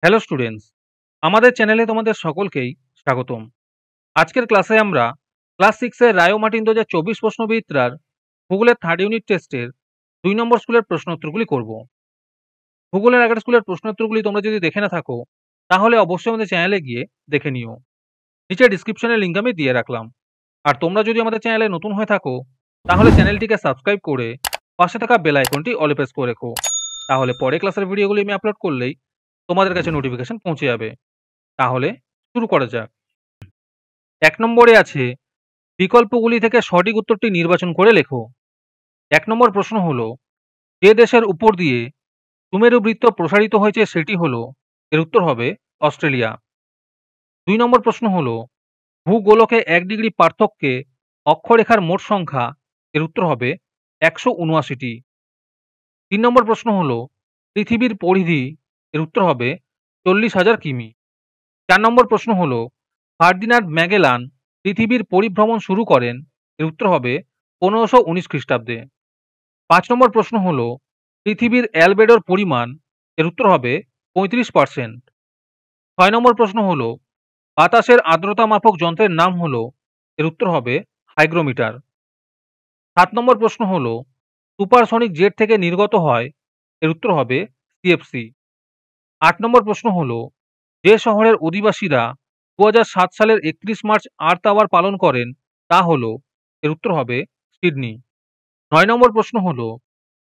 Hello students, আমাদের চ্যানেলে তোমাদের সকলকেই স্বাগতম। আজকের ক্লাসে আমরা ক্লাস 6 এর রায় ও মার্টিন 2024 প্রশ্নবিচিত্রার ভূগোলের থার্ড ইউনিট টেস্টের 2 নম্বর স্কুলের প্রশ্নোত্তরগুলি করব। ভূগোলের আগের স্কুলের প্রশ্নোত্তরগুলি তোমরা যদি দেখে না থাকো তাহলে অবশ্যই আমাদের চ্যানেলে গিয়ে দেখে নিও। নিচে ডিসক্রিপশনে লিঙ্ক আমি দিয়ে রাখলাম। আর তোমরা যদি আমাদের চ্যানেলে নতুন হয়ে থাকো তাহলে চ্যানেলটিকে সাবস্ক্রাইব করে পাশে থাকা বেল আইকনটি অলে প্রেস করে রেখো। তাহলে পরে ক্লাসের ভিডিওগুলি আমি আপলোড করলেই তোমাদের কাছে নোটিফিকেশন পৌঁছে যাবে। তাহলে শুরু করা যাক। 1 নম্বরে আছে বিকল্পগুলি থেকে সঠিক উত্তরটি নির্বাচন করে লেখো। 1 নম্বর প্রশ্ন হলো, যে দেশের উপর দিয়ে সুমেরু বৃত্ত প্রসারিত হয়েছে সেটি হলো, এর উত্তর হবে অস্ট্রেলিয়া। 2 নম্বর প্রশ্ন হলো, ভূগোলকে 1 ডিগ্রি পার্থক্যে অক্ষরেখার মোট সংখ্যা, এর উত্তর হবে 179টি। 3 নম্বর প্রশ্ন হলো, পৃথিবীর পরিধি, এর উত্তর হবে 40,000 কিমি। 4 নম্বর প্রশ্ন হলো, ফার্দিনান্ড ম্যাগেলান পৃথিবীর পরিভ্রমণ শুরু করেন, এর উত্তর হবে 1519 খ্রিস্টাব্দে। 5 নম্বর প্রশ্ন হলো, পৃথিবীর অ্যালবেডোর পরিমাণ, এর উত্তর হবে 35%। 6 নম্বর প্রশ্ন হলো, বাতাসের আর্দ্রতা মাপক যন্ত্রের নাম হলো, এর উত্তর হবে হাইগ্রোমিটার। 7 নম্বর প্রশ্ন হলো, সুপারসনিক জেট থেকে নির্গত হয়, এর উত্তর হবে সিএফসি। 8 নম্বর প্রশ্ন হলো, যে শহরের অধিবাসীরা 2007 সালের 31 মার্চ আর্থ আওয়ার পালন করেন তা হলো, এর উত্তর হবে সিডনি। 9 নম্বর প্রশ্ন হলো,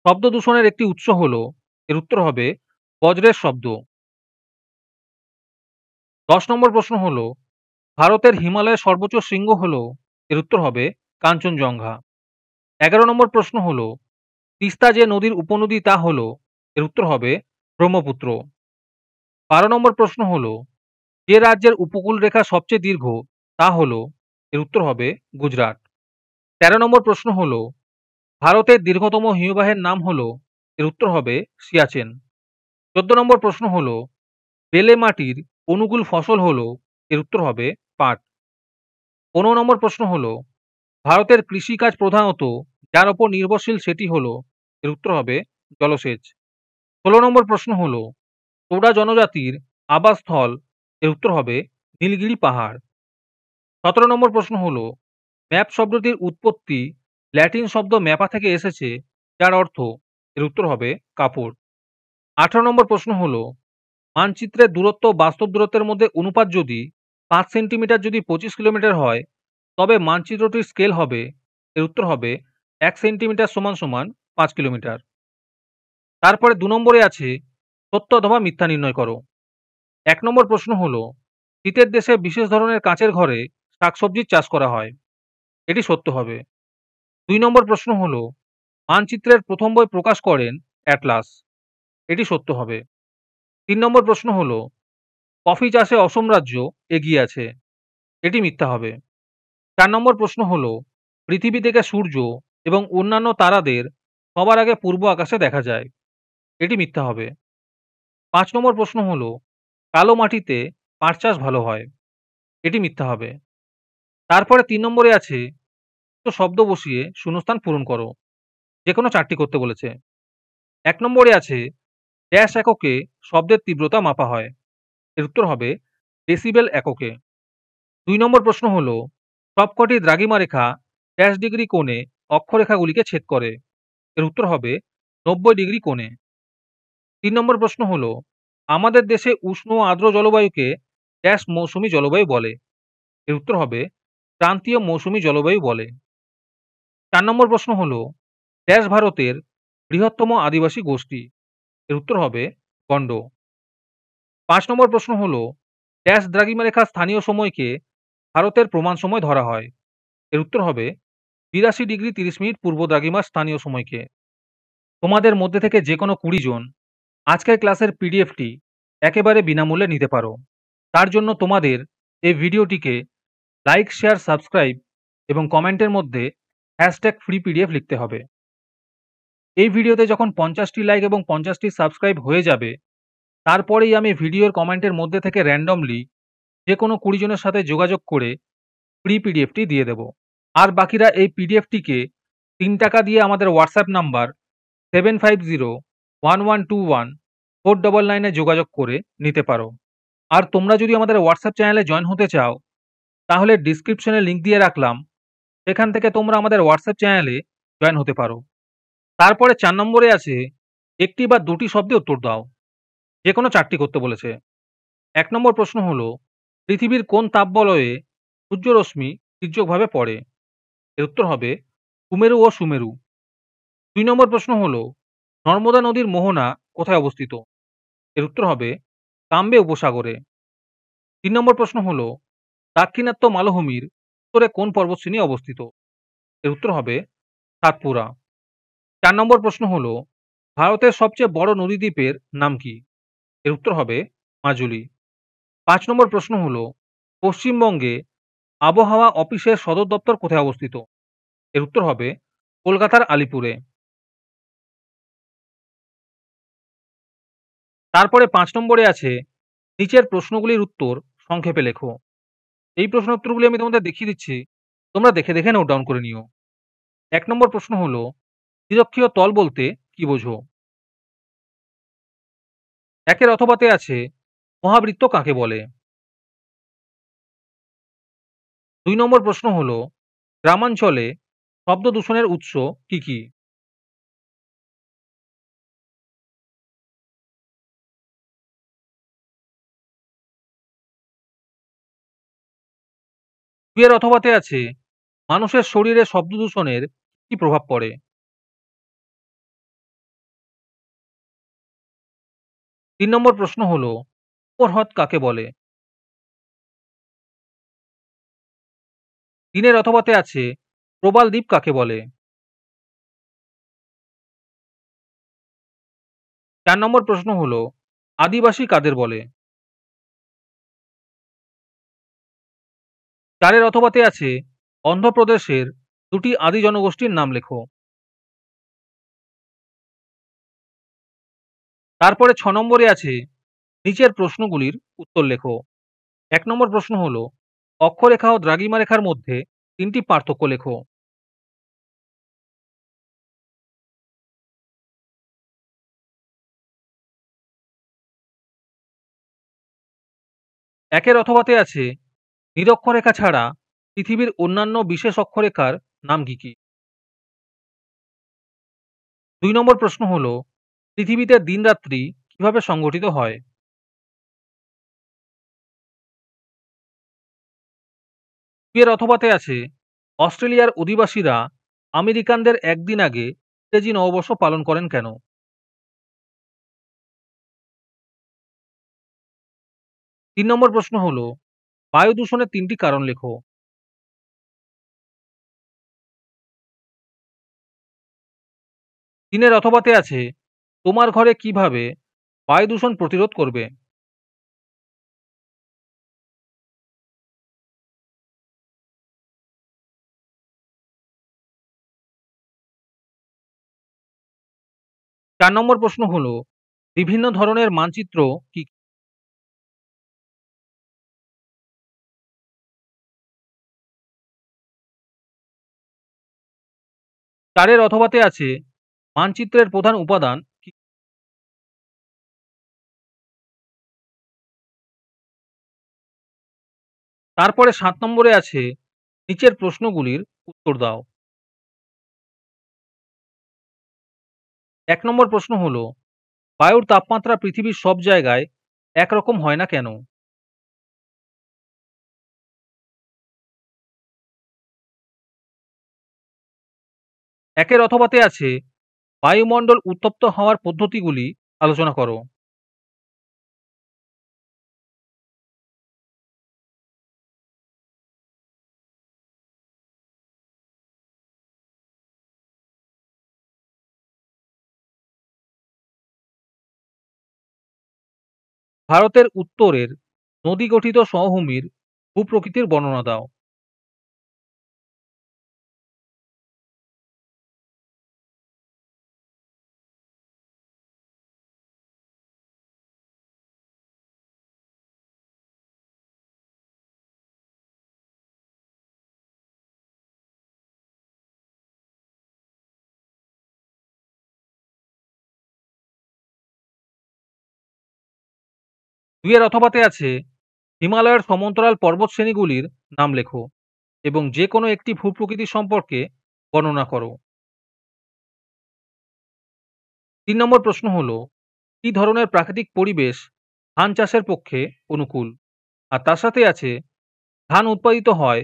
শব্দ দূষণের একটি উৎস হলো, এর উত্তর হবে বজ্রের শব্দ। 10 নম্বর প্রশ্ন হলো, ভারতের হিমালয়ের সর্বোচ্চ শৃঙ্গ হলো, এর উত্তর হবে কাঞ্চনজঙ্ঘা। 11 নম্বর প্রশ্ন হলো, তিস্তা যে নদীর উপনদী তা হলো, এর উত্তর হবে ব্রহ্মপুত্র। 12 নম্বর প্রশ্ন হলো, যে রাজ্যের উপকূল রেখা সবচেয়ে দীর্ঘ তা হলো, এর উত্তর হবে গুজরাট। 13 নম্বর প্রশ্ন হলো, ভারতের দীর্ঘতম হিমবাহের নাম হলো, এর উত্তর হবে সিয়াচেন। 14 নম্বর প্রশ্ন হলো, বেলে মাটির অনুকূল ফসল হলো, এর উত্তর হবে পাট। 15 নম্বর প্রশ্ন হলো, ভারতের কৃষিকাজ প্রধানত যার ওপর নির্ভরশীল সেটি হলো, এর উত্তর হবে জলসেচ। 16 নম্বর প্রশ্ন হলো, তোড়া জনজাতির আবাসস্থল, এর উত্তর হবে নীলগিরি পাহাড়। 17 নম্বর প্রশ্ন হলো, ম্যাপ শব্দটির উৎপত্তি ল্যাটিন শব্দ ম্যাপা থেকে এসেছে যার অর্থ, এর উত্তর হবে কাপড়। 18 নম্বর প্রশ্ন হলো, মানচিত্রের দূরত্ব বাস্তব দূরত্বের মধ্যে অনুপাত যদি 5 সেন্টিমিটার যদি 25 কিলোমিটার হয় তবে মানচিত্রটির স্কেল হবে, এর উত্তর হবে 1 সেন্টিমিটার সমান সমান 5 কিলোমিটার। তারপরে 2 নম্বরে আছে সত্য অথবা মিথ্যা নির্ণয় করো। 1 নম্বর প্রশ্ন হলো, শীতের দেশে বিশেষ ধরনের কাঁচের ঘরে শাকসবজির চাষ করা হয়, এটি সত্য হবে। 2 নম্বর প্রশ্ন হলো, মানচিত্রের প্রথম বই প্রকাশ করেন অ্যাটলাস, এটি সত্য হবে। 3 নম্বর প্রশ্ন হলো, কফি চাষে অসম রাজ্য এগিয়ে আছে, এটি মিথ্যা হবে। 4 নম্বর প্রশ্ন হলো, পৃথিবী থেকে সূর্য এবং অন্যান্য তারাদের সবার আগে পূর্ব আকাশে দেখা যায়, এটি মিথ্যা হবে। 5 নম্বর প্রশ্ন হলো, কালো মাটিতে পাট চাষ ভালো হয়, এটি মিথ্যা হবে। তারপরে 3 নম্বরে আছে তো শব্দ বসিয়ে শূন্যস্থান পূরণ করো, যে কোনো 4টি করতে বলেছে। 1 নম্বরে আছে ড্যাশ এককে শব্দের তীব্রতা মাপা হয়, এর উত্তর হবে ডেসিবেল এককে। 2 নম্বর প্রশ্ন হলো, সবকটি দ্রাঘিমা রেখা ড্যাশ ডিগ্রি কোণে অক্ষরেখাগুলিকে ছেদ করে, এর উত্তর হবে 90 ডিগ্রি কোণে। 3 নম্বর প্রশ্ন হলো, আমাদের দেশে উষ্ণ ও আর্দ্র জলবায়ুকে ড্যাশ মৌসুমী জলবায়ু বলে, এর উত্তর হবে ক্রান্তীয় মৌসুমী জলবায়ু বলে। 4 নম্বর প্রশ্ন হলো, ড্যাশ ভারতের বৃহত্তম আদিবাসী গোষ্ঠী, এর উত্তর হবে গণ্ড। 5 নম্বর প্রশ্ন হলো, ড্যাশ দ্রাঘিমা রেখা স্থানীয় সময়কে ভারতের প্রমাণ সময় ধরা হয়, এর উত্তর হবে 82 ডিগ্রি 30 মিনিট পূর্ব দ্রাঘিমার স্থানীয় সময়কে। তোমাদের মধ্যে থেকে যে কোনো 20 জন আজকের ক্লাসের পিডিএফটি একেবারে বিনামূল্যে নিতে পারো। তার জন্য তোমাদের এই ভিডিওটিকে লাইক, শেয়ার, সাবস্ক্রাইব এবং কমেন্টের মধ্যে #ফ্রি পিডিএফ লিখতে হবে। এই ভিডিওতে যখন 50টি লাইক এবং 50টি সাবস্ক্রাইব হয়ে যাবে তারপরেই আমি ভিডিওর কমেন্টের মধ্যে থেকে র্যান্ডমলি যে কোনো 20 জনের সাথে যোগাযোগ করে ফ্রি পিডিএফটি দিয়ে দেব। আর বাকিরা এই পিডিএফটিকে 3 টাকা দিয়ে আমাদের হোয়াটসঅ্যাপ নাম্বার 75011211 499 এ যোগাযোগ করে নিতে পারো। আর তোমরা যদি আমাদের হোয়াটসঅ্যাপ চ্যানেলে জয়েন হতে চাও, তাহলে ডিসক্রিপশনে লিংক দিয়ে রাখলাম, সেখান থেকে তোমরা আমাদের হোয়াটসঅ্যাপ চ্যানেলে জয়েন হতে পারো। তারপরে ৪ নম্বরে আছে, একটি বা দুটি শব্দে উত্তর দাও। যেকোনো ৪ টি করতে বলেছে। ১ নম্বর প্রশ্ন হলো, পৃথিবীর কোন তাপবলয়ে সূর্যরশ্মি তির্যকভাবে পড়ে? এর উত্তর হবে কুমেরু ও সুমেরু। ২ নম্বর প্রশ্ন হলো, নর্মদা নদীর মোহনা কোথায় অবস্থিত? এর উত্তর হবে কাম্বে উপসাগরে। ৩ নম্বর প্রশ্ন হলো, দাক্ষিণাত্য মালভূমির উত্তরে কোন পর্বতশ্রেণী অবস্থিত? এর উত্তর হবে সাতপুরা। ৪ নম্বর প্রশ্ন হলো, ভারতের সবচেয়ে বড় নদীদ্বীপের নাম কি? এর উত্তর হবে মাজুলি। ৫ নম্বর প্রশ্ন হলো, পশ্চিমবঙ্গে আবহাওয়া অফিসের সদর দপ্তর কোথায় অবস্থিত? এর উত্তর হবে কলকাতার আলিপুরে। তারপরে ৫ নম্বরে আছে, নিচের প্রশ্নগুলির উত্তর সংক্ষেপে লেখো। এই প্রশ্নের উত্তরগুলি আমি তোমাদের দেখিয়ে দিচ্ছি। তোমরা দেখে দেখে নোট ডাউন করে নিও। ১ নম্বর প্রশ্ন হলো, নিরক্ষীয় তল বলতে কি বোঝো? একের অথবাতে আছে, মহাবৃত্ত কাকে বলে? ২ নম্বর প্রশ্ন হলো, গ্রামাঞ্চলে শব্দ দূষণের উৎস কি কি? ২ এর অথবাতে আছে, মানুষের শরীরে শব্দ দূষণের কি প্রভাব পড়ে? ৩ নম্বর প্রশ্ন হলো, উপহ্রদ কাকে বলে? ৩ এর অথবাতে আছে, প্রবাল দ্বীপ কাকে বলে? ৪ নম্বর প্রশ্ন হলো, আদিবাসী কাদের বলে? ৪ এর অথবাতে আছে, অন্ধ্রপ্রদেশের দুটি আদি জনগোষ্ঠীর নাম লেখো। তারপরে ৬ নম্বরে আছে, নিচের প্রশ্নগুলির উত্তর লেখো। ১ নম্বর প্রশ্ন হলো, অক্ষরেখা ও দ্রাঘিমা রেখার মধ্যে ৩টি পার্থক্য লেখো। ১ এর অথবাতে আছে, নিরক্ষরেখা ছাড়া পৃথিবীর অন্যান্য বিশেষ অক্ষরেখার নাম কি কি? ২ নম্বর প্রশ্ন হলো, পৃথিবীতে দিন-রাত্রি কিভাবে সংগঠিত হয়? ২ এর অথবাতে আছে, অস্ট্রেলিয়ার অধিবাসীরা আমেরিকানদের একদিন আগে ইংরেজি নববর্ষ পালন করেন কেন? ৩ নম্বর প্রশ্ন হলো, বায়ু দূষণের ৩টি কারণ লেখো। ৩ এর অথবাতে আছে, তোমার ঘরে কিভাবে বায়ু দূষণ প্রতিরোধ করবে? চার নম্বর প্রশ্ন হলো, বিভিন্ন ধরনের মানচিত্র কি? ৪ এর অথবাতে আছে, মানচিত্রের প্রধান উপাদান কি? তারপরে ৭ নম্বরে আছে, নিচের প্রশ্নগুলির উত্তর দাও। ১ নম্বর প্রশ্ন হলো, বায়ুর তাপমাত্রা পৃথিবীর সব জায়গায় একরকম হয় না কেন? ১ এর অথবাতে আছে, বায়ুমণ্ডল উত্তপ্ত হওয়ার পদ্ধতিগুলি আলোচনা করো। ভারতের উত্তরের নদী গঠিত সমভূমির ভূপ্রকৃতির বর্ণনা দাও। ২ এর অথবাতে আছে হিমালয়ের সমান্তরাল পর্বতশ্রেণীগুলির নাম লেখো এবং যে কোনো একটি ভূপ্রকৃতি সম্পর্কে বর্ণনা করো। ৩ নম্বর প্রশ্ন হলো, কি ধরনের প্রাকৃতিক পরিবেশ ধান চাষের পক্ষে অনুকূল? আর তার সাথে আছে ধান উৎপাদিত হয়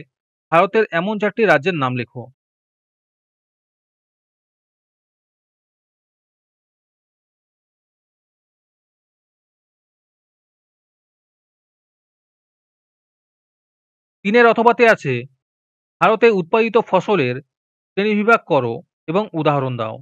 ভারতের এমন ৪ টি রাজ্যের নাম লেখো। ৩ এর অথবাতে আছে ভারতে উৎপাদিত ফসলের শ্রেণীবিভাগ করো এবং উদাহরণ দাও।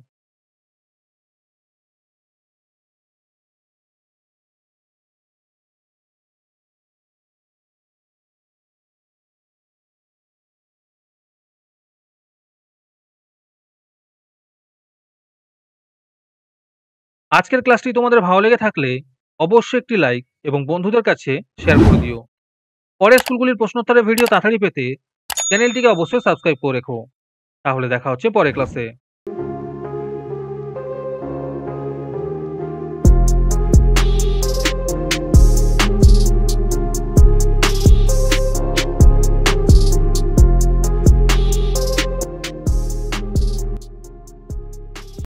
আজকের ক্লাসটি তোমাদের ভালো লেগে থাকলে অবশ্যই একটি লাইক এবং বন্ধুদের কাছে শেয়ার করে দিও। পরের স্কুলগুলির প্রশ্নোত্তরের ভিডিও তাড়াতাড়ি পেতে চ্যানেলটিকে অবশ্যই সাবস্ক্রাইব করে রেখো। তাহলে দেখা হচ্ছে পরের ক্লাসে।